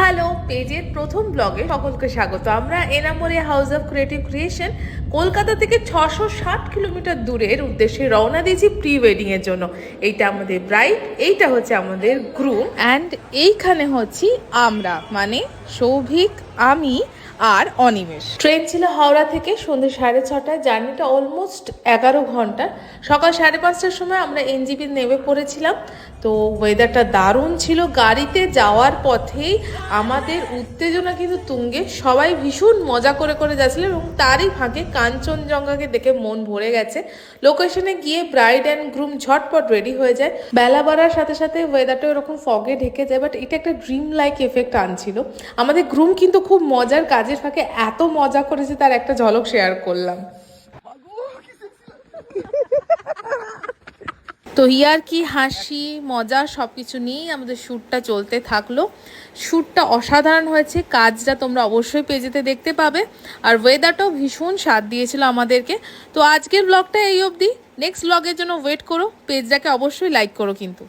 Hello, পেজের প্রথম ব্লগে সকলকে স্বাগত। আমরা Enamoria house of creative creation Kolkata থেকে 660 কিলোমিটার দূরের উদ্দেশ্যে রওনা দিয়েছি প্রি ওয়েডিং এর জন্য। এইটা আমাদের ব্রাইড, এইটা হচ্ছে আমাদের গ্রুম, অ্যান্ড এইখানে হচ্ছি আমরা, মানে সৌভিক, আমি আর অনিমেষ। ট্রেন ছিল হাওড়া থেকে সন্ধ্যে 6:30টায়। জার্নিটা অলমোস্ট 11 ঘন্টা। সকাল 5:30টার সময় আমরা এনজিপি নেমে পড়েছিলাম। তো ওয়েদারটা দারুণ ছিল। গাড়িতে যাওয়ার পথেই আমাদের উত্তেজনা কিন্তু তুঙ্গে, সবাই ভীষণ মজা করে করে যাচ্ছিল এবং তারই ফাঁকে কাঞ্চনজঙ্ঘাকে দেখে মন ভরে গেছে। লোকেশনে গিয়ে ব্রাইড অ্যান্ড গ্রুম ঝটপট রেডি হয়ে যায়। বেলা বাড়ার সাথে সাথে ওয়েদারটা ওরকম ফগে ঢেকে যায়, বাট এটা একটা ড্রিম লাইক এফেক্ট আনছিল। আমাদের গ্রুম কিন্তু খুব মজার, কাজের ফাঁকে এত মজা করেছে তার একটা ঝলক শেয়ার করলাম। তো ইয়ার কি হাসি মজা সব কিছু নিয়েই আমাদের শ্যুটটা চলতে থাকলো। শ্যুটটা অসাধারণ হয়েছে, কাজটা তোমরা অবশ্যই পেজেতে দেখতে পাবে। আর ওয়েদারটাও ভীষণ স্বাদ দিয়েছিল আমাদেরকে। তো আজকের ব্লগটা এই অবধি। নেক্সট ব্লগের জন্য ওয়েট করো, পেজটাকে অবশ্যই লাইক করো কিন্তু।